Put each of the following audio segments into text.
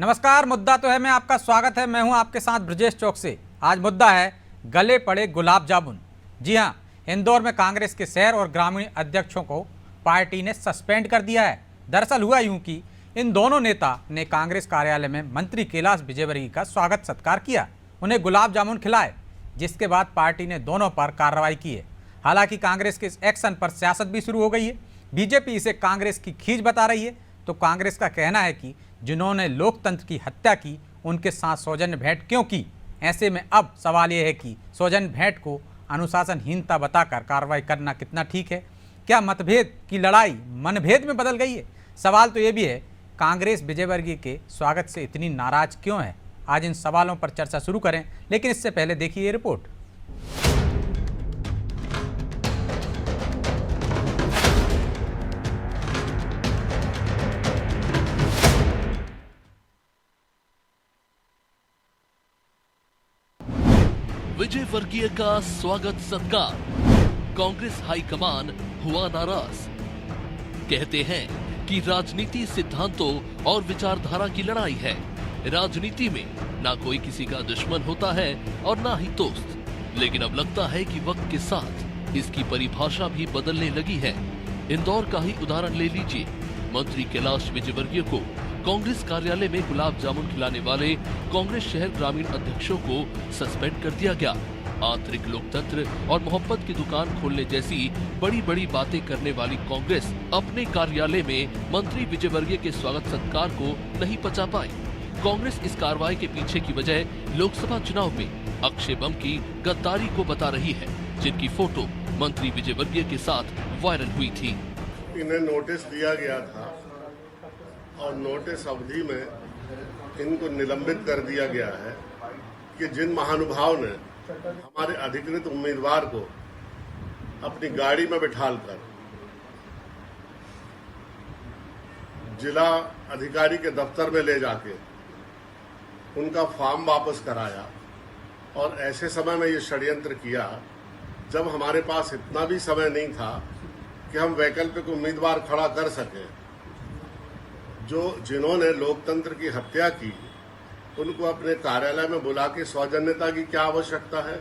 नमस्कार। मुद्दा तो है मैं आपका स्वागत है। मैं हूं आपके साथ ब्रजेश चौक से। आज मुद्दा है गले पड़े गुलाब जामुन। जी हां, इंदौर में कांग्रेस के शहर और ग्रामीण अध्यक्षों को पार्टी ने सस्पेंड कर दिया है। दरअसल हुआ यूं कि इन दोनों नेता ने कांग्रेस कार्यालय में मंत्री कैलाश विजयवर्गीय का स्वागत सत्कार किया, उन्हें गुलाब जामुन खिलाए, जिसके बाद पार्टी ने दोनों पर कार्रवाई की है। हालांकि कांग्रेस के इस एक्शन पर सियासत भी शुरू हो गई है। बीजेपी इसे कांग्रेस की खींच बता रही है, तो कांग्रेस का कहना है कि जिन्होंने लोकतंत्र की हत्या की उनके साथ सौजन्य भेंट क्यों की। ऐसे में अब सवाल यह है कि सौजन्य भेंट को अनुशासनहीनता बताकर कार्रवाई करना कितना ठीक है। क्या मतभेद की लड़ाई मनभेद में बदल गई है? सवाल तो ये भी है, कांग्रेस विजयवर्गीय के स्वागत से इतनी नाराज क्यों है? आज इन सवालों पर चर्चा शुरू करें, लेकिन इससे पहले देखिए ये रिपोर्ट। विजयवर्गीय का स्वागत सत्कार। कांग्रेस हाईकमान हुआ नाराज। कहते हैं कि राजनीति सिद्धांतों और विचारधारा की लड़ाई है। राजनीति में ना कोई किसी का दुश्मन होता है और ना ही दोस्त, लेकिन अब लगता है कि वक्त के साथ इसकी परिभाषा भी बदलने लगी है। इंदौर का ही उदाहरण ले लीजिए। मंत्री कैलाश विजयवर्गीय को कांग्रेस कार्यालय में गुलाब जामुन खिलाने वाले कांग्रेस शहर ग्रामीण अध्यक्षों को सस्पेंड कर दिया गया। आंतरिक लोकतंत्र और मोहब्बत की दुकान खोलने जैसी बड़ी बड़ी बातें करने वाली कांग्रेस अपने कार्यालय में मंत्री विजयवर्गीय के स्वागत सत्कार को नहीं पचा पाई। कांग्रेस इस कार्रवाई के पीछे की वजह लोकसभा चुनाव में अक्षय बम की गद्दारी को बता रही है, जिनकी फोटो मंत्री विजयवर्गीय के साथ वायरल हुई थी। इन्हें नोटिस दिया गया था और नोटिस अवधि में इनको निलंबित कर दिया गया है कि जिन महानुभाव ने हमारे अधिकृत उम्मीदवार को अपनी गाड़ी में बिठालकर जिला अधिकारी के दफ्तर में ले जाके उनका फॉर्म वापस कराया और ऐसे समय में ये षड्यंत्र किया जब हमारे पास इतना भी समय नहीं था कि हम वैकल्पिक उम्मीदवार खड़ा कर सके। जिन्होंने लोकतंत्र की हत्या की उनको अपने कार्यालय में बुला के सौजन्यता की क्या आवश्यकता है?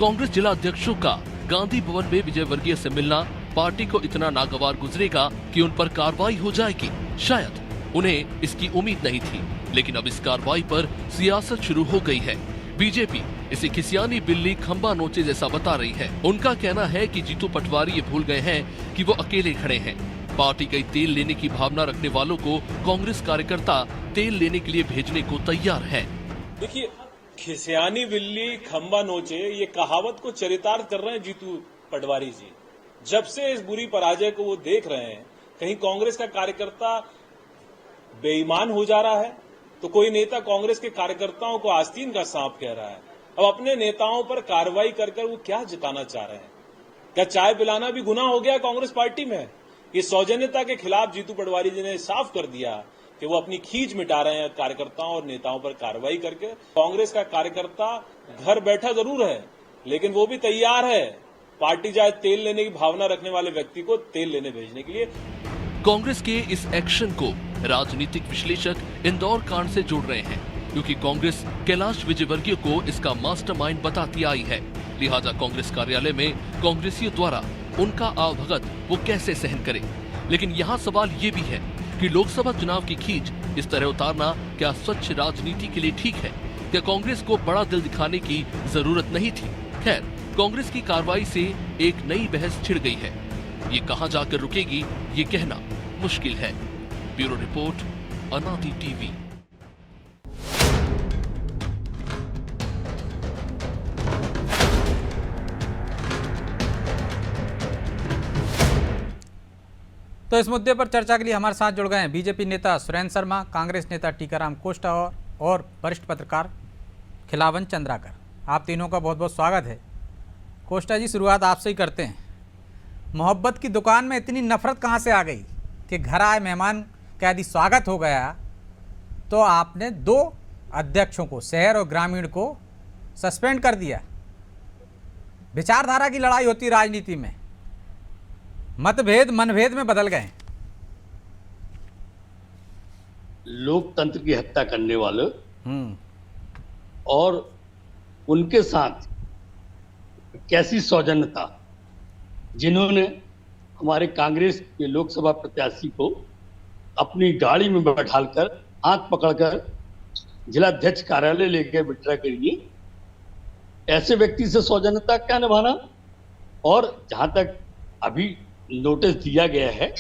कांग्रेस जिला अध्यक्षों का गांधी भवन में विजयवर्गीय से मिलना पार्टी को इतना नागवार गुजरेगा कि उन पर कार्रवाई हो जाएगी। शायद उन्हें इसकी उम्मीद नहीं थी, लेकिन अब इस कार्रवाई पर सियासत शुरू हो गई है। बीजेपी इसे खिसियानी बिल्ली खंबा नोचे जैसा बता रही है। उनका कहना है कि जीतू पटवारी ये भूल गए हैं कि वो अकेले खड़े हैं। पार्टी का तेल लेने की भावना रखने वालों को कांग्रेस कार्यकर्ता तेल लेने के लिए भेजने को तैयार है। देखिए, खिसियानी बिल्ली खंबा नोचे, ये कहावत को चरितार्थ कर रहे हैं जीतू पटवारी जी। जब से इस बुरी पराजय को वो देख रहे हैं, कहीं कांग्रेस का कार्यकर्ता बेईमान हो जा रहा है, तो कोई नेता कांग्रेस के कार्यकर्ताओं को आस्तीन का सांप कह रहा है। अब अपने नेताओं पर कार्रवाई कर वो क्या जताना चाह रहे हैं? क्या चाय पिलाना भी गुनाह हो गया कांग्रेस पार्टी में? ये सौजन्यता के खिलाफ जीतू पटवारी जी ने साफ कर दिया कि वो अपनी खींच मिटा रहे हैं कार्यकर्ताओं और नेताओं पर कार्रवाई करके। कांग्रेस का कार्यकर्ता घर बैठा जरूर है, लेकिन वो भी तैयार है पार्टी जाए तेल लेने की भावना रखने वाले व्यक्ति को तेल लेने भेजने के लिए। कांग्रेस के इस एक्शन को राजनीतिक विश्लेषक इंदौर कांड से जोड़ रहे हैं, क्योंकि कांग्रेस कैलाश विजयवर्गीय को इसका मास्टरमाइंड बताती आई है। लिहाजा कांग्रेस कार्यालय में कांग्रेसियों द्वारा उनका आवभगत वो कैसे सहन करे। लेकिन यहाँ सवाल ये भी है कि लोकसभा चुनाव की खींच इस तरह उतारना क्या स्वच्छ राजनीति के लिए ठीक है? क्या कांग्रेस को बड़ा दिल दिखाने की जरूरत नहीं थी? खैर, कांग्रेस की कार्रवाई से एक नई बहस छिड़ गई है। ये कहां जाकर रुकेगी, ये कहना मुश्किल है। ब्यूरो रिपोर्ट, अनादि टीवी। तो इस मुद्दे पर चर्चा के लिए हमारे साथ जुड़ गए हैं बीजेपी नेता सुरेंद्र शर्मा, कांग्रेस नेता टीकाराम कोष्टा और वरिष्ठ पत्रकार खिलावन चंद्राकर। आप तीनों का बहुत बहुत स्वागत है। कोष्टा जी, शुरुआत आपसे ही करते हैं। मोहब्बत की दुकान में इतनी नफरत कहाँ से आ गई कि घर आए मेहमान का यदि स्वागत हो गया तो आपने दो अध्यक्षों को, शहर और ग्रामीण को, सस्पेंड कर दिया? विचारधारा की लड़ाई होती राजनीति में, मतभेद मनभेद में बदल गए। लोकतंत्र की हत्या करने वाले हम्म। और उनके साथ कैसी सौजन्यता, जिन्होंने हमारे कांग्रेस के लोकसभा प्रत्याशी को अपनी गाड़ी में बैठाकर हाथ पकड़कर जिलाध्यक्ष कार्यालय लेकर विड्रा करिए, ऐसे व्यक्ति से सौजन्यता क्या निभाना। और जहां तक अभी नोटिस दिया गया है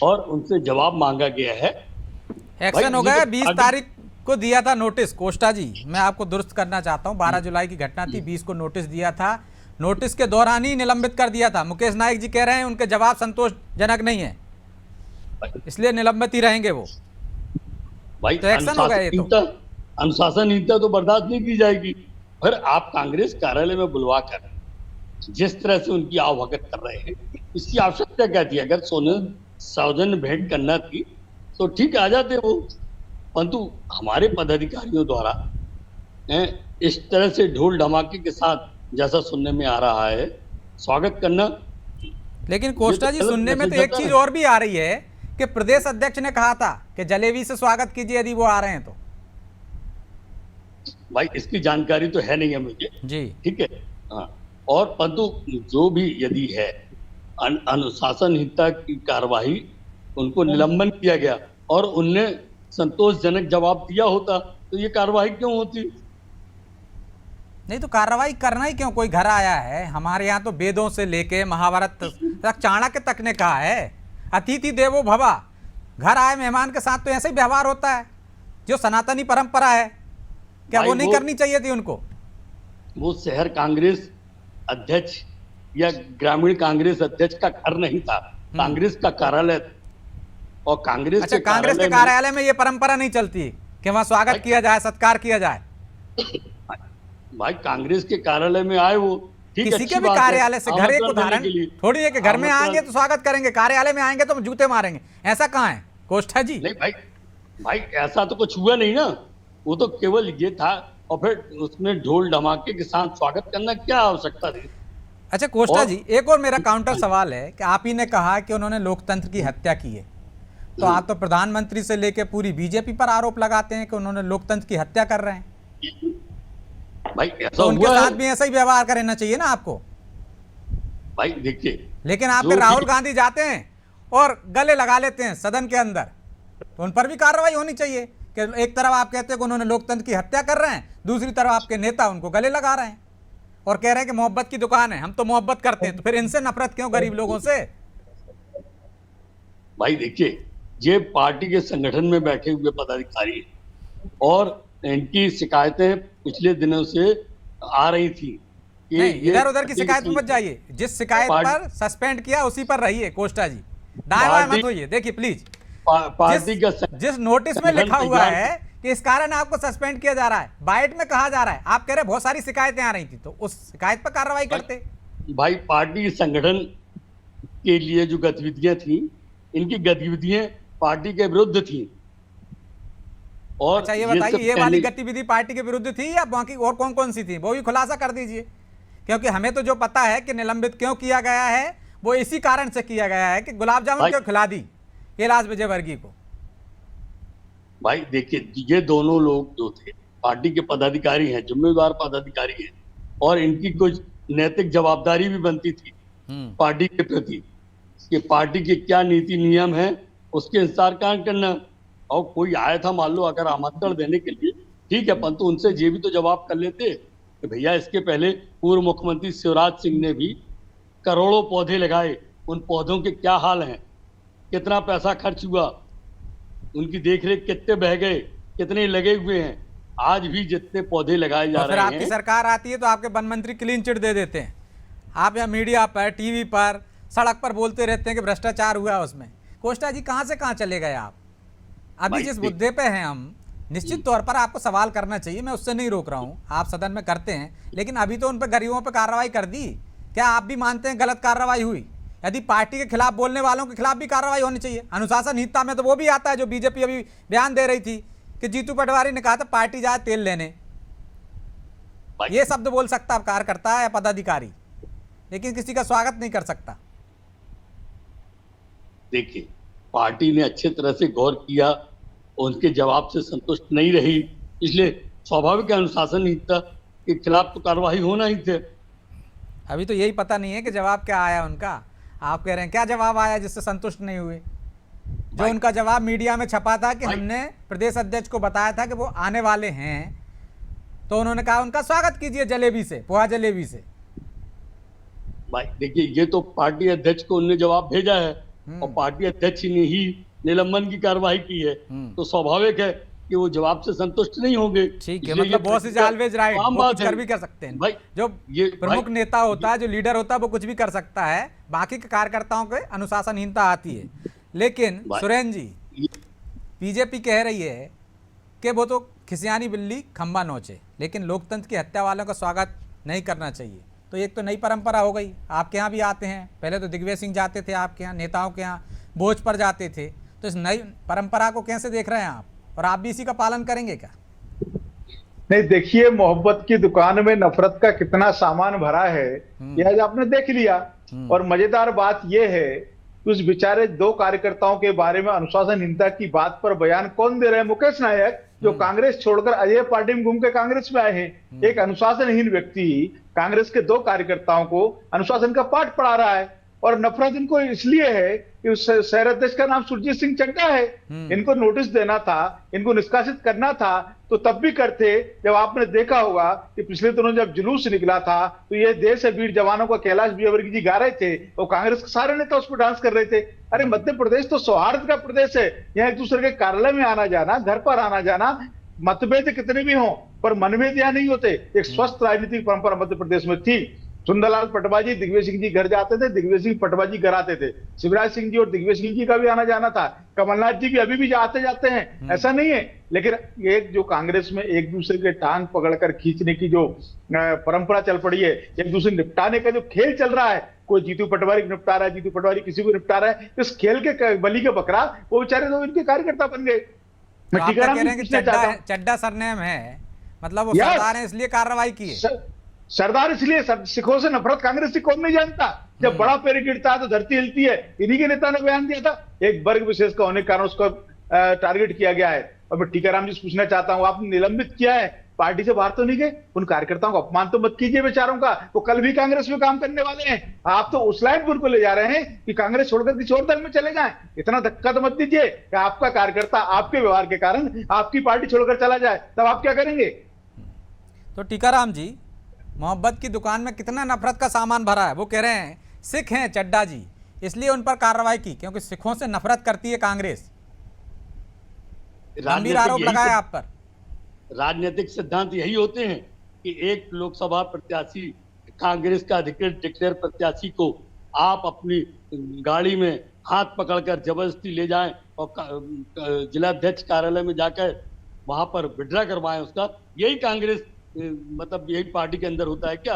और उनसे जवाब मांगा गया है, एक्शन हो ये गया। तो 20 तारीख को दिया था नोटिस। कोष्टा जी, मैं आपको दुरुस्त करना चाहता हूं, 12 जुलाई की घटना थी, 20 को नोटिस दिया था। नोटिस के दौरान ही निलंबित कर दिया था। मुकेश नाइक जी कह रहे हैं उनके जवाब संतोषजनक नहीं है, इसलिए निलंबित ही रहेंगे वो। भाई तो एक्शन होगा ये तो। अनुशासनहीनता तो बर्दाश्त नहीं की जाएगी। फिर आप कांग्रेस कार्यालय में बुलवा कर जिस तरह से उनकी आवभगत कर रहे हैं, इसकी आवश्यकता क्या थी? अगर सौजन्य भेंट करना थी तो ठीक आ जाते वो, परंतु हमारे पदाधिकारियों द्वारा इस तरह से ढोल धमाके के साथ, जैसा सुनने में आ रहा है, स्वागत करना। लेकिन कोष्टा जी, सुनने में तो एक चीज और भी आ रही है कि प्रदेश अध्यक्ष ने कहा था कि जलेबी से स्वागत कीजिए यदि वो आ रहे हैं तो। भाई इसकी जानकारी तो है नहीं है मुझे जी, ठीक है। हाँ, और परंतु जो भी यदि है अनुशासनहीनता की कार्यवाही, उनको निलंबन किया गया और उनने संतोषजनक जवाब दिया होता तो ये कार्रवाई क्यों होती? नहीं तो कार्रवाई करना ही क्यों? कोई घर आया है, हमारे यहाँ तो वेदों से लेके महाभारत तक चाणक्य तक ने कहा है, अतिथि देवो भवा। घर आए मेहमान के साथ तो ऐसे ही व्यवहार होता है, जो सनातनी परंपरा है। क्या वो नहीं करनी चाहिए थी उनको? वो शहर कांग्रेस अध्यक्ष या ग्रामीण कांग्रेस अध्यक्ष का घर नहीं था, कांग्रेस का कार्यालय था। और कांग्रेस अच्छा, कांग्रेस के कार्यालय में ये परंपरा नहीं चलती कि वहां स्वागत किया जाए, सत्कार किया जाए? भाई कांग्रेस के कार्यालय में आए वो, ठीक, किसी के भी कार्यालय से। घर एक उदाहरण थोड़ी है कि घर में आएंगे तो स्वागत करेंगे, कार्यालय में आएंगे तो जूते मारेंगे, ऐसा कहाँ है कोष्ठा जी? नहीं भाई ऐसा तो कुछ हुआ नहीं ना, वो तो केवल ये था। और फिर उसमें ढोल धमाके के साथ स्वागत करना क्या आवश्यकता थी? अच्छा कोष्ठा जी, एक और मेरा काउंटर सवाल है कि आप ही ने कहा कि उन्होंने लोकतंत्र की हत्या की है, तो आप तो प्रधानमंत्री से लेकर पूरी बीजेपी पर आरोप लगाते हैं कि उन्होंने लोकतंत्र की हत्या कर रहे हैं। भाई ऐसा तो उनके हुआ साथ है? भी ऐसा ही व्यवहार करना चाहिए ना आपको। भाई देखिए, लेकिन आपके राहुल गांधी जाते हैं और गले लगा लेते हैं सदन के अंदर, तो उन पर भी कार्रवाई होनी चाहिए कि एक तरफ आप कहते हैं कि उन्होंने लोकतंत्र की हत्या कर रहे हैं, दूसरी तरफ आपके नेता उनको गले लगा रहे हैं और कह रहे हैं कि मोहब्बत की दुकान है, हम तो मोहब्बत करते हैं। तो फिर इनसे नफरत क्यों गरीब लोगों से? भाई देखिए, ये पार्टी के संगठन में बैठे हुए पदाधिकारी हैं और इनकी शिकायतें पिछले दिनों से आ रही थी कि नहीं, इधर उधर की शिकायत मत जाइए, जिस शिकायत पर सस्पेंड किया उसी पर रहिए कोष्ठा जी, दाएं बाएं मत होइए। देखिए प्लीज, पार्टी का जिस नोटिस में लिखा हुआ है कि इस कारण आपको सस्पेंड किया जा रहा है, बाइट में कहा जा रहा है, आप कह रहे बहुत सारी शिकायतें आ रही थी, तो उस शिकायत पर कार्रवाई करते। भाई पार्टी संगठन के लिए जो गतिविधियां थी, इनकी गतिविधियां पार्टी के विरुद्ध थी। और अच्छा ये बताइए, ये वाली गतिविधि पार्टी के विरुद्ध थी या बाकी और कौन कौन सी थी, वो भी खुलासा कर दीजिए, क्योंकि हमें तो जो पता है कि निलंबित क्यों किया गया है वो इसी कारण से किया गया है कि गुलाब जामुन क्यों खिला दी कैलाश विजयवर्गीय को। भाई देखिए, ये दोनों लोग जो थे पार्टी के पदाधिकारी हैं, जिम्मेदार पदाधिकारी हैं, और इनकी कुछ नैतिक जवाबदारी भी बनती थी पार्टी के प्रति कि पार्टी के क्या नीति नियम है उसके अनुसार काम करना। और कोई आया था मान लो अगर आमंत्रण देने के लिए, ठीक है, परंतु उनसे ये भी तो जवाब कर लेते कि भैया इसके पहले पूर्व मुख्यमंत्री शिवराज सिंह ने भी करोड़ों पौधे लगाए, उन पौधों के क्या हाल हैं, कितना पैसा खर्च हुआ, उनकी देखरेख कितने बह गए, कितने लगे हुए हैं, आज भी जितने पौधे लगाए जा रहे हैं। आपकी सरकार आती है तो आपके वन मंत्री क्लीन चिट दे देते हैं, आप यहाँ मीडिया पर, टीवी पर, सड़क पर बोलते रहते हैं कि भ्रष्टाचार हुआ उसमें। कोष्टा जी कहाँ से कहाँ चले गए आप? अभी जिस मुद्दे पे हैं हम, निश्चित तौर पर आपको सवाल करना चाहिए, मैं उससे नहीं रोक रहा हूँ, आप सदन में करते हैं, लेकिन अभी तो उन पर गरीबों पर कार्रवाई कर दी। क्या आप भी मानते हैं गलत कार्रवाई हुई? यदि पार्टी के खिलाफ बोलने वालों के खिलाफ भी कार्रवाई होनी चाहिए। अनुशासनहीनता में तो वो भी आता है जो बीजेपी अभी बयान दे रही थी कि जीतू पटवारी ने कहा था पार्टी जाए तेल लेने, ये शब्द बोल सकता है कार्यकर्ता है या पदाधिकारी, लेकिन किसी का स्वागत नहीं कर सकता। देखिए, पार्टी ने अच्छे तरह से गौर किया उनके जवाब से संतुष्ट नहीं रही, इसलिए स्वाभाविक अनुशासनहीनता के खिलाफ तो कार्रवाई होना ही थे। अभी तो यही पता नहीं है कि जवाब क्या आया उनका। आप कह रहे हैं क्या जवाब आया जिससे संतुष्ट नहीं हुए? जो उनका जवाब मीडिया में छपा था कि हमने प्रदेश अध्यक्ष को बताया था कि वो आने वाले हैं, तो उन्होंने कहा उनका स्वागत कीजिए जलेबी से, पोहा जलेबी से। भाई देखिए, ये तो पार्टी अध्यक्ष को उन्होंने जवाब भेजा है और पार्टी अध्यक्ष ने ही निलंबन की कार्रवाई की है, तो स्वाभाविक है कि वो जवाब से संतुष्ट नहीं होंगे। ठीक है, मतलब बॉस इज ऑलवेज राइट, वो कुछ कर भी कर सकते हैं भाई। जो प्रमुख नेता होता है, जो लीडर होता है, वो कुछ भी कर सकता है, बाकी के कार्यकर्ताओं के अनुशासनहीनता आती है। लेकिन सुरेन जी, बीजेपी कह रही है कि वो तो खिसियानी बिल्ली खंबा नोचे, लेकिन लोकतंत्र की हत्या वालों का स्वागत नहीं करना चाहिए। तो एक तो नई परंपरा हो गई, आपके यहाँ भी आते हैं, पहले तो दिग्विजय सिंह जाते थे आपके यहाँ, नेताओं के यहाँ भोज पर जाते थे, तो इस नई परंपरा को कैसे देख रहे हैं आप, और आप भी इसी का पालन करेंगे क्या? नहीं, देखिए, मोहब्बत की दुकान में नफरत का कितना सामान भरा है यह आज आपने देख लिया। और मजेदार बात यह है कि उस बेचारे 2 कार्यकर्ताओं के बारे में अनुशासनहीनता की बात पर बयान कौन दे रहे हैं? मुकेश नायक, जो कांग्रेस छोड़कर अजय पार्टी में घूम के कांग्रेस में आए हैं। एक अनुशासनहीन व्यक्ति कांग्रेस के 2 कार्यकर्ताओं को अनुशासन का पाठ पढ़ा रहा है। और नफरत इनको इसलिए है कि उस शहर अध्यक्ष का नाम सुरजीत सिंह चड्डा है। इनको नोटिस देना था, इनको निष्कासित करना था, तो तब भी करते जब आपने देखा होगा कि पिछले दिनों जब जुलूस निकला था तो ये देश है वीर जवानों का कैलाश विजयवर्गीय जी गा रहे थे और कांग्रेस के सारे नेता उस पर डांस कर रहे थे। अरे मध्य प्रदेश तो सौहार्द का प्रदेश है, यहाँ एक दूसरे के कार्यालय में आना जाना, घर पर आना जाना, मतभेद कितने भी हों पर मनभेद यहाँ नहीं होते। एक स्वस्थ राजनीतिक परंपरा मध्य प्रदेश में थी। सुंदरलाल पटवा जी दिग्विजय सिंह जी घर जाते थे, दिग्विजय सिंह पटवा जी घर आते थे, शिवराज सिंह जी और दिग्विजय सिंह जी का भी आना जाना था, कमलनाथ जी भी अभी भी आते जाते हैं, ऐसा नहीं है। लेकिन एक जो कांग्रेस में एक दूसरे के टांग पकड़कर खींचने की जो परंपरा चल पड़ी है, एक दूसरे निपटाने का जो खेल चल रहा है, कोई जीतू पटवारी को निपटा रहा है, जीतू पटवारी किसी को निपटा रहा है, इस खेल के बलि के बकरा वो बेचारे तो इनके कार्यकर्ता बन गए। तो आप कह रहे हैं कि चड्डा सरनेम है, मतलब वो सरदार है इसलिए कार्रवाई की है। सरदार इसलिए, सिखों से नफरत कांग्रेस से कौन नहीं जानता? जब बड़ा पैर गिरता है तो धरती हिलती है। इन्हीं के नेता ने बयान दिया था, एक वर्ग विशेष का होने के कारण उसको टारगेट किया गया है। और मैं टीकाराम जी से पूछना चाहता हूं, आपने निलंबित किया है, पार्टी से बाहर तो नहीं गए? उन कार्यकर्ताओं का अपमान तो मत कीजिए बेचारों का, वो कल भी कांग्रेस में काम करने वाले हैं। आप तो उस लाइन पर उनको ले जा रहे हैं कि कांग्रेस छोड़कर किसी और दल में चले जाएं। इतना धक्का तो मत दीजिए कि आपका कार्यकर्ता आपके व्यवहार के कारण आपकी पार्टी छोड़कर चला जाए, तब आप क्या करेंगे? तो टीकाराम जी, मोहब्बत की दुकान में कितना नफरत का सामान भरा है। वो कह रहे हैं सिख हैं चड्डा जी, इसलिए उन पर कार्रवाई की क्योंकि सिखों से नफरत करती है कांग्रेस। गंभीर आरोप लगाया आप पर। राजनीतिक सिद्धांत यही होते हैं कि एक लोकसभा प्रत्याशी, कांग्रेस का अधिकृत डिक्लेयर प्रत्याशी को आप अपनी गाड़ी में हाथ पकड़कर जबरदस्ती ले जाएं और जिलाध्यक्ष कार्यालय में जाकर वहां पर विड्रा करवाएं उसका। यही कांग्रेस मतलब यही पार्टी के अंदर होता है क्या?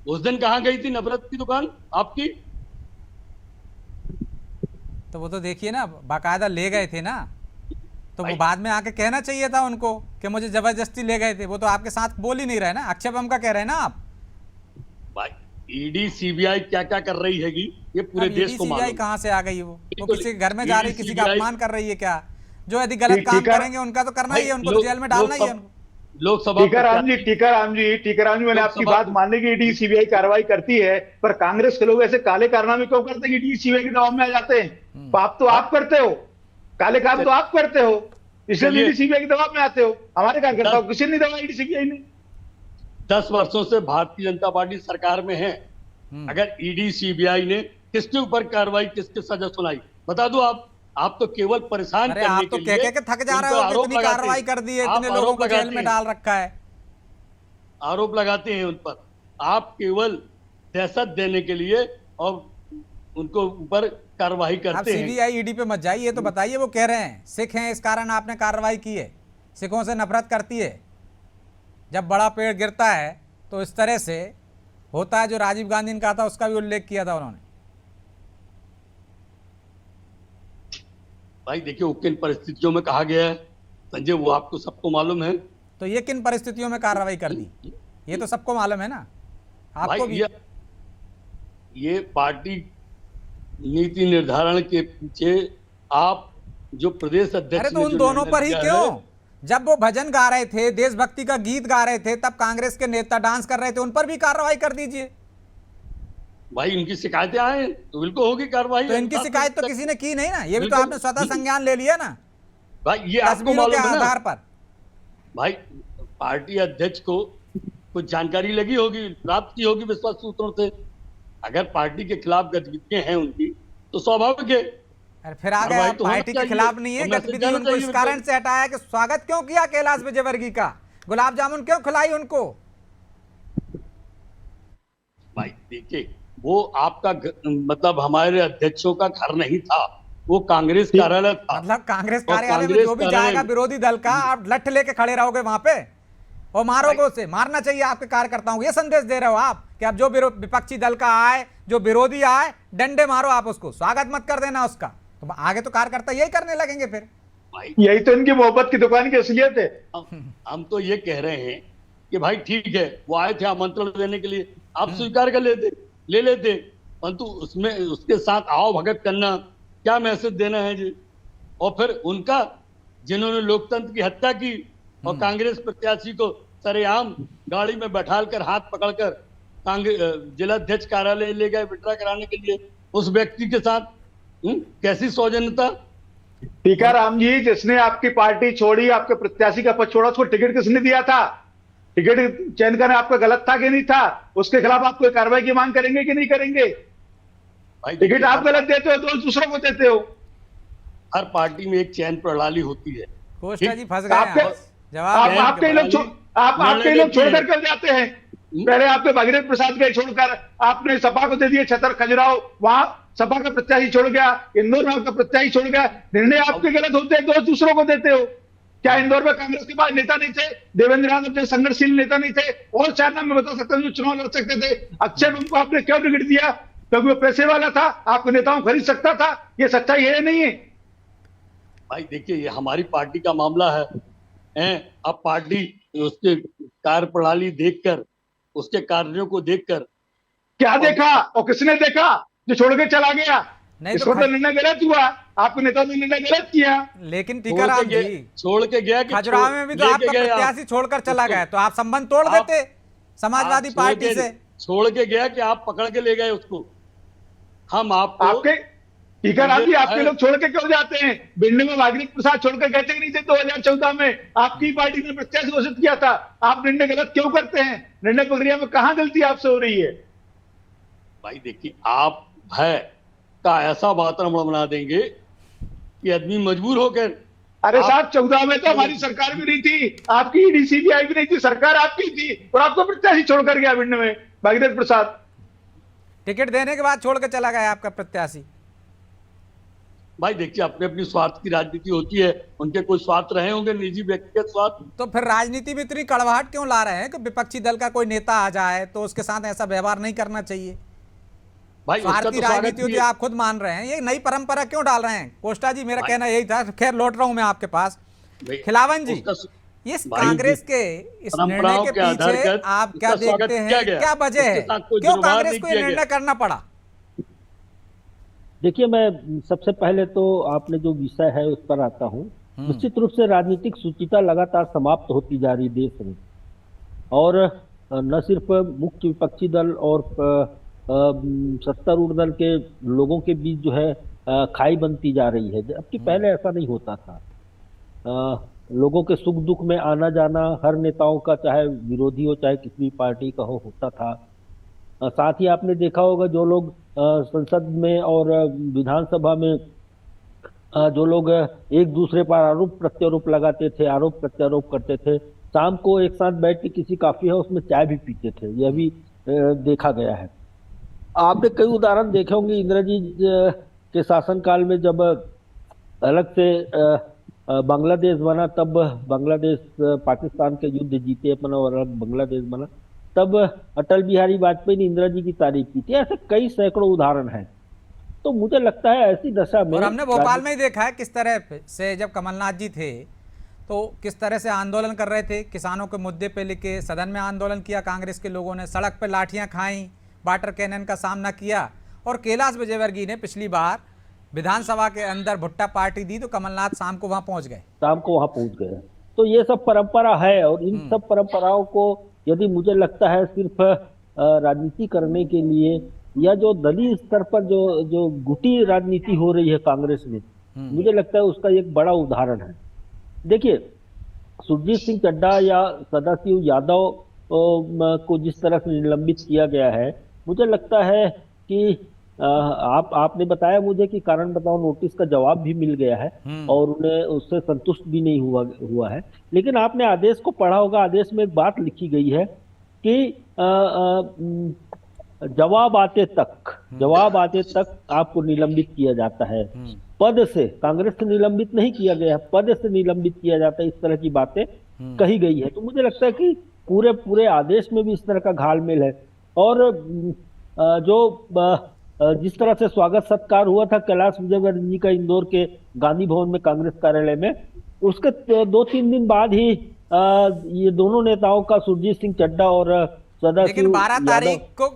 उस दिन कहां गई थी नफरत की दुकान आपकी? तो वो तो देखिए ना, बाकायदा ले गए थे ना, तो वो बाद में आके कहना चाहिए था उनको कि मुझे जबरदस्ती ले गए थे। वो तो आपके साथ बोल ही नहीं रहे ना, आक्षेप का कह रहे हैं ना आप। भाई ईडी सीबीआई क्या क्या कर रही हैगी ये पूरे देश को मालूम है। कहां से आ गई? वो किसी के घर में जा रही, किसी का अपमान कर रही है क्या? जो यदि गलत काम करेंगे उनका तो करना ही है, उनको जेल में डालना ही है उनको। लोकसभा टीकाराम जी, मैंने आपकी बात मानने की ईडी सीबीआई कार्रवाई करती है, पर कांग्रेस के लोग ऐसे काले कारनामे क्यों करते हैं? ईडी सीबीआई के दबाव में आ जाते हैं। पाप तो आप करते हो, काले काम तो आप करते हो, इसलिए ईडी सीबीआई के दबाव में आते हो। हमारे कार्यकर्ताओं को किसी ने दबाया ईडी सीबीआई ने। 10 वर्षों से भारतीय जनता पार्टी सरकार में है। अगर ईडी सीबीआई ने किसके ऊपर कार्रवाई, किसके सजा सुनाई बता दो आप तो केवल परेशान करने आप तो के लिए कह थक जा रहे हो, कितनी कार्रवाई कर दी है, इतने लोगों को जेल में डाल रखा है, आरोप लगाते हैं उन पर। आप केवल दहशत देने के लिए और उनको ऊपर कार्रवाई करते हैं। सीबीआई ईडी पे मत जाइए, तो बताइए। वो कह रहे हैं सिख हैं इस कारण आपने कार्रवाई की है, सिखों से नफरत करती है। जब बड़ा पेड़ गिरता है तो इस तरह से होता है, जो राजीव गांधी ने कहा था उसका भी उल्लेख किया था उन्होंने। भाई देखिए, वो किन परिस्थितियों में कहा गया है संजय, वो आपको सबको मालूम है। तो ये किन परिस्थितियों में कार्रवाई कर दी, ये तो सबको मालूम है ना, आपको भी। ये पार्टी नीति निर्धारण के पीछे आप जो प्रदेश अध्यक्ष अरे तो ने उन जो दोनों निर्णय पर ही लिया क्यों? है, जब वो भजन गा रहे थे, देशभक्ति का गीत गा रहे थे, तब कांग्रेस के नेता डांस कर रहे थे, उन पर भी कार्रवाई कर दीजिए। भाई इनकी शिकायतें आए तो बिल्कुल होगी कार्रवाई। तो इनकी शिकायत तो किसी ने की नहीं ना, ये भी तो बिल्कुल, आपने स्वतः संज्ञान ले लिया ना भाई ये आपको तस्वीरों के मालूम है ना आधार पर। भाई, पार्टी अध्यक्ष को कुछ जानकारी लगी होगी, प्राप्त की होगी विश्वास सूत्रों से। अगर पार्टी के खिलाफ गतिविधियां हैं उनकी तो स्वाभाविक है। अरे फिर आ गए, कार्रवाई आप तो होना पार्टी के चाहिए, खिलाफ नहीं है, और मैसेज गतिविधि जाना उनको इस चाहिए कारण उनको। से हटाया कि स्वागत क्यों किया कैलाश विजयवर्गीय का, गुलाब जामुन क्यों खिलाई उनको? भाई देखिए, वो आपका मतलब हमारे अध्यक्षों का घर नहीं था, वो कांग्रेस कार्यालय था। मतलब कांग्रेस और कार्यालय में कांग्रेस जो भी कार्यालय जाएगा में- विरोधी दल का, आप लठ लेके खड़े रहोगे वहां पे और मारोगे उसे। मारना चाहिए आपके कार्यकर्ताओं को, ये संदेश दे रहे हो आप कि अब जो विपक्षी दल का आए, जो विरोधी आए, डंडे मारो आप उसको, स्वागत मत कर देना उसका। तो आगे तो कार्यकर्ता यही करने लगेंगे फिर। भाई यही तो इनकी मोहब्बत की दुकान की असलियत है। हम तो ये कह रहे हैं कि भाई ठीक है, वो आए थे आमंत्रण देने के लिए, आप स्वीकार कर लेते, ले लेते, परंतु उसमें उसके साथ आओ भगत करना, क्या मैसेज देना है जी? और फिर उनका, जिन्होंने लोकतंत्र की हत्या की और कांग्रेस प्रत्याशी को सरेआम गाड़ी में बैठाल कर हाथ पकड़कर कांग्रेस जिलाध्यक्ष कार्यालय ले गए विड्रा कराने के लिए, उस व्यक्ति के साथ कैसी सौजन्यता? टीकाराम जी, जिसने आपकी पार्टी छोड़ी, आपके प्रत्याशी का पद छोड़ा, उसको टिकट किसने दिया था? टिकट चयन करना आपका गलत था कि नहीं था? उसके खिलाफ आप कोई कार्रवाई की मांग करेंगे कि नहीं करेंगे? भाई टिकट आप गलत देते हो, दोष दूसरों को देते हो। हर पार्टी में एक चयन प्रणाली होती है। कोष्टा जी फंस गए आपके हैं। जवाब दें आपके लोग आपके लोग छोड़कर कर जाते हैं। पहले आपके भगीरथ प्रसाद गए छोड़कर, आपने सपा को दे दिए छतर खजुराहो, वहां सपा का प्रत्याशी छोड़ गया, इंदौर में आपका प्रत्याशी छोड़ गया। निर्णय आपके गलत होते हैं, दोष दूसरों को देते हो। क्या इंदौर में कांग्रेस के पास नेता नहीं थे? देवेंद्र यादव अपने संघर्षशील नेता नहीं थे? और 4 नाम मैं बता सकता हूं जो चुनाव लड़ सकते थे। अक्षय उनको आपने क्यों टिकट दिया? क्योंकि वो पैसे वाला था, आपके नेताओं खरीद सकता था। ये सच्चाई है नहीं है? भाई देखिए, ये हमारी पार्टी का मामला है। अब पार्टी उसके कार्य प्रणाली देखकर, उसके कार्यों को देखकर, क्या देखा और किसने देखा जो छोड़ के चला गया? नहीं इसको तो तो निर्णय गलत हुआ, आपके नेताओं ने निर्णय गलत किया। लेकिन टीकाराम जी, छोड़ के गया कि खजुराहो में भी तो आपका प्रत्याशी छोड़कर चला गया, तो आप संबंध तोड़ देते समाजवादी पार्टी से। छोड़ के गया कि आप पकड़ के ले गए उसको? हम आपको आपके टीकाराम जी, आपके लोग छोड़ के क्यों जाते हैं? भिंड में भागीरथ प्रसाद छोड़कर गए थे कि नहीं थे? 2014 में आपकी पार्टी ने प्रत्याशी घोषित किया था। आप निर्णय गलत क्यों करते हैं? निर्णय प्रक्रिया में कहां गलती आपसे हो रही है? भाई देखिए, आप भय का ऐसा वातावरण बना देंगे कि आदमी मजबूर होकर। अरे साहब, 14 में तो हमारी सरकार भी नहीं थी, आपकी ईडी सीबीआई भी नहीं थी, सरकार आपकी थी और आपको प्रत्याशी छोड़कर गया भिंड में भागीरथ प्रसाद। टिकट देने के बाद छोड़ के चला गया आपका प्रत्याशी। भाई देखिए, अपने अपनी स्वार्थ की राजनीति होती है, उनके कोई स्वार्थ रहे होंगे, निजी व्यक्तिगत स्वार्थ। तो फिर राजनीति में इतनी कड़वाहट क्यों ला रहे हैं कि विपक्षी दल का कोई नेता आ जाए तो उसके साथ ऐसा व्यवहार नहीं करना चाहिए? भाई उसका स्वार्थी तो स्वागत राजनीति होती भी है, है। आप खुद मान रहे हैं, ये नई परंपरा क्यों डाल रहे हैं? कोष्टा जी, मेरा कहना यही था। खैर लौट रहा हूं मैं आपके पास। भाई, खिलावन जी, उसका- इस भाई, कांग्रेस के इस निर्णय परंपराओं के के आधार पीछे पर आप क्या उसका स्वागत देखते किया हैं? गया। क्या वजह है? उसके साथ कोई क्यों दुर्व्यवहार कांग्रेस नहीं को ये किया निर्णय गया। करना पड़ा? देखिए, मैं सबसे पहले तो आपने जो विषय है उस पर आता हूँ। निश्चित रूप से राजनीतिक शुचिता लगातार समाप्त होती जा रही देश में, और न सिर्फ मुख्य विपक्षी दल और सत्तारूढ़ दल के लोगों के बीच जो है खाई बनती जा रही है, जबकि पहले ऐसा नहीं होता था। लोगों के सुख दुख में आना जाना हर नेताओं का, चाहे विरोधी हो चाहे किसी भी पार्टी का हो, होता था। साथ ही आपने देखा होगा जो लोग संसद में और विधानसभा में जो लोग एक दूसरे पर आरोप प्रत्यारोप लगाते थे, आरोप प्रत्यारोप करते थे, शाम को एक साथ बैठ के किसी काफी हाउस में चाय भी पीते थे। यह भी देखा गया है। आपने कई उदाहरण देखे होंगे इंदिरा जी के शासनकाल में, जब अलग से बांग्लादेश बना, तब बांग्लादेश पाकिस्तान के युद्ध जीते अपना और अलग बांग्लादेश बना, तब अटल बिहारी वाजपेयी ने इंदिरा जी की तारीफ की थी। ऐसे कई सैकड़ों उदाहरण हैं। तो मुझे लगता है ऐसी दशा में, और हमने भोपाल में ही देखा है किस तरह से जब कमलनाथ जी थे तो किस तरह से आंदोलन कर रहे थे, किसानों के मुद्दे पे लेके सदन में आंदोलन किया कांग्रेस के लोगों ने, सड़क पे लाठियां खाई, वाटर कैनन का सामना किया। और कैलाश विजयवर्गीय ने पिछली बार विधानसभा के अंदर भुट्टा पार्टी दी तो कमलनाथ शाम को वहां पहुंच गए। शाम को वहां पहुंच गए। तो ये सब परंपरा है, और इन सब परंपराओं को यदि मुझे लगता है सिर्फ राजनीति करने के लिए, या जो दलीय स्तर पर जो गुटी राजनीति हो रही है कांग्रेस में, मुझे लगता है उसका एक बड़ा उदाहरण है। देखिए, सुरजीत सिंह चड्ढा या सदाशिव यादव को जिस तरह से निलंबित किया गया है, मुझे लगता है कि आपने बताया मुझे कि कारण बताओ नोटिस का जवाब भी मिल गया है और उन्हें उससे संतुष्ट भी नहीं हुआ है। लेकिन आपने आदेश को पढ़ा होगा, आदेश में एक बात लिखी गई है कि जवाब आते तक आपको निलंबित किया जाता है। पद से, कांग्रेस से निलंबित नहीं किया गया, पद से निलंबित किया जाता है, इस तरह की बातें कही गई है। तो मुझे लगता है कि पूरे आदेश में भी इस तरह का घालमेल है। और जिस तरह से स्वागत सत्कार हुआ था कैलाश विजयवर्गीय जी का इंदौर के गांधी भवन में कांग्रेस कार्यालय में, उसके 2-3 दिन बाद ही ये दोनों नेताओं का, सुरजीत सिंह चड्ढा और सदाशिव, लेकिन 12 तारीख को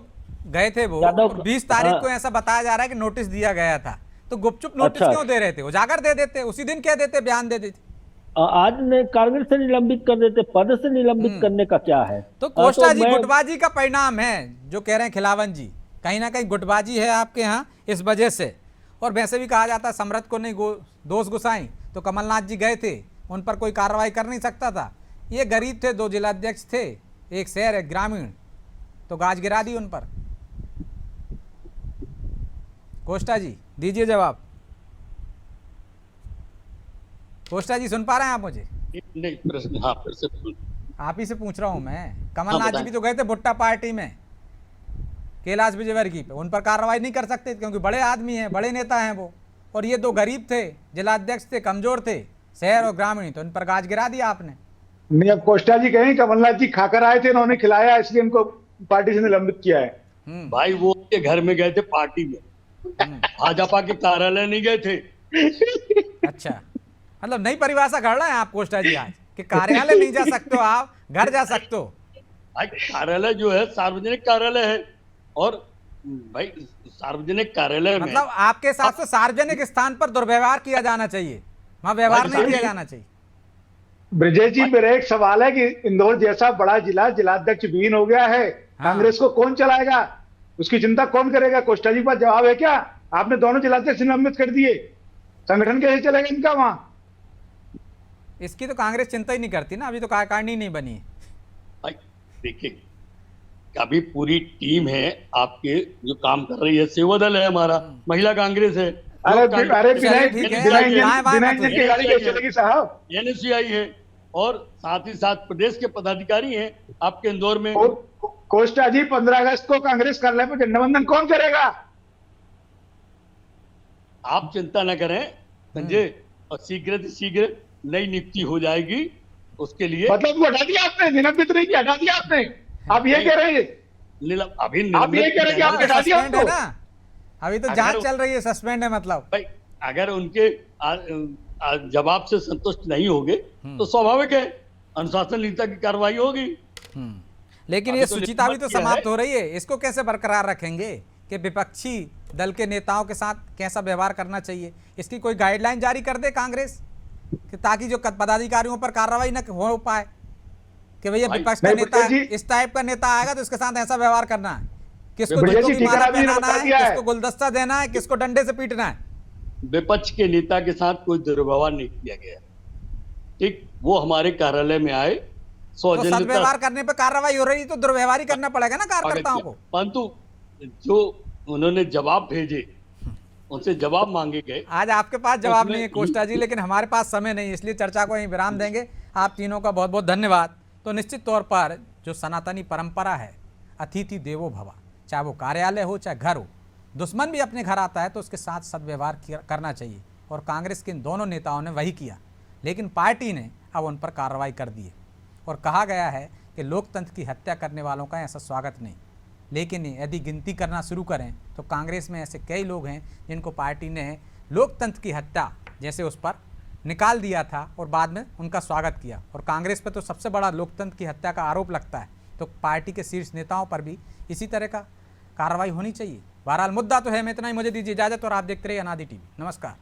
गए थे वो, और 20 तारीख को हाँ, ऐसा बताया जा रहा है कि नोटिस दिया गया था। तो गुपचुप नोटिस अच्छा, क्यों दे रहे थे? उजागर दे देते, उसी दिन कह देते, बयान दे देते। आज ने कांग्रेस से निलंबित कर देते, पद से निलंबित करने का क्या है? तो कोष्टा जी, गुटबाजी का परिणाम है जो कह रहे हैं खिलावन जी, कहीं ना कहीं गुटबाजी है आपके यहाँ इस वजह से। और वैसे भी कहा जाता है समरथ को नहीं दोष गुसाई, तो कमलनाथ जी गए थे, उन पर कोई कार्रवाई कर नहीं सकता था। ये गरीब थे, 2 जिलाध्यक्ष थे, एक शहर एक ग्रामीण, तो गाज गिरा दी उन पर। कोष्टा जी दीजिए जवाब। कोष्टा जी सुन पा रहे हैं आप मुझे? नहीं, प्रश्न हाँ फिर से आप ही से पूछ रहा हूं मैं। कमलनाथ जी भी तो गए थे भुट्टा पार्टी में, कैलाश विजयवर्गीय पे, उन पर कार्रवाई नहीं कर सकते क्योंकि बड़े आदमी हैं, बड़े नेता हैं वो। और ये 2 गरीब थे, जिलाध्यक्ष थे, कमजोर थे, शहर और ग्रामीण, तो इन पर गाज गिरा दिया आपने। नहीं, अब कोष्टा जी कहें कमलनाथ जी खाकर आए थे, उन्होंने खिलाया, इसलिए उनको पार्टी से निलंबित किया है। भाई वो उनके घर में गए थे पार्टी में, भाजपा के कार्यालय नहीं गए थे। अच्छा, मतलब नई परिभाषा कर रहे हैं आप कोष्टा जी आज, कि कार्यालय नहीं जा सकते हो आप, घर जा सकते हो। भाई कार्यालय जो है सार्वजनिक कार्यालय है, और भाई सार्वजनिक कार्यालय में मतलब आपके हिसाब से सार्वजनिक स्थान पर दुर्व्यवहार किया जाना चाहिए, वहां व्यवहार नहीं किया जाना चाहिए। ब्रजेश जी, मेरा एक सवाल है कि इंदौर जैसा बड़ा जिलाध्यक्ष विहीन हो गया है, कांग्रेस को कौन चलाएगा? उसकी चिंता कौन करेगा? कोष्टा जी का जवाब है क्या? आपने दोनों जिलाध्यक्ष निलंबित कर दिए, संगठन कैसे चलेगा इनका वहां? इसकी तो कांग्रेस चिंता ही नहीं करती ना, अभी तो कार्यकारिणी नहीं बनी है। भाई देखिए, अभी पूरी टीम है आपके जो काम कर रही है, सेवा दल है हमारा, महिला कांग्रेस है, अरे बिना इंजन की गाड़ी कैसे चलेगी साहब? NSCI है, और साथ ही साथ प्रदेश के पदाधिकारी हैं आपके इंदौर में। कोष्टा जी, 15 अगस्त को कांग्रेस कार्यालय पर झंडा वंदन कौन करेगा? आप चिंता न करें संजय, और शीघ्र से शीघ्र नई नियुक्ति हो जाएगी उसके लिए। मतलब वो हटा दिया आपने, निलंबित नहीं किया, हटा दिया आपने? आप ये कह रहे हैं? अभी आप ये कह रहे हैं कि आप हटा दिया सस्पेंड है ना, अभी तो जांच चल रही है, सस्पेंड है मतलब। भाई अगर उनके जवाब से संतुष्ट नहीं होगे तो स्वाभाविक है अनुशासनहीनता की कार्रवाई होगी। लेकिन ये सुचिता भी तो समाप्त हो रही है, इसको कैसे बरकरार रखेंगे कि विपक्षी दल के नेताओं के साथ कैसा व्यवहार करना चाहिए? इसकी कोई गाइडलाइन जारी कर दे कांग्रेस, कि ताकि जो पदाधिकारियों पर कार्रवाई न हो पाए, कि भैया विपक्ष का नेता इस टाइप का नेता आएगा तो इसके साथ ऐसा व्यवहार करना है, किसको जूतों की माला पहनाना है, किसको गुलदस्ता देना है, किसको डंडे से पीटना है। विपक्ष के नेता के साथ कोई दुर्व्यवहार नहीं किया गया, ठीक? वो हमारे कार्यालय में आए, तो सदव्यवहार करने पे कार्रवाई हो रही तो दुर्व्यवहार ही करना पड़ेगा ना कार्यकर्ताओं को। परंतु जो उन्होंने जवाब भेजे, उनसे जवाब मांगे गए। आज आपके पास जवाब नहीं है कोष्टा जी, लेकिन हमारे पास समय नहीं, इसलिए चर्चा को यहीं विराम देंगे। आप तीनों का बहुत बहुत धन्यवाद। तो निश्चित तौर पर जो सनातनी परंपरा है, अतिथि देवो भव, चाहे वो कार्यालय हो चाहे घर हो, दुश्मन भी अपने घर आता है तो उसके साथ सदव्यवहार करना चाहिए, और कांग्रेस के इन दोनों नेताओं ने वही किया। लेकिन पार्टी ने अब उन पर कार्रवाई कर दी है, और कहा गया है कि लोकतंत्र की हत्या करने वालों का ऐसा स्वागत नहीं। लेकिन यदि गिनती करना शुरू करें तो कांग्रेस में ऐसे कई लोग हैं जिनको पार्टी ने लोकतंत्र की हत्या जैसे उस पर निकाल दिया था और बाद में उनका स्वागत किया। और कांग्रेस पर तो सबसे बड़ा लोकतंत्र की हत्या का आरोप लगता है, तो पार्टी के शीर्ष नेताओं पर भी इसी तरह का कार्रवाई होनी चाहिए। बहरहाल मुद्दा तो है, मैं इतना ही, मुझे दीजिए इजाजत और आप देखते रहिए अनादि टीवी। नमस्कार।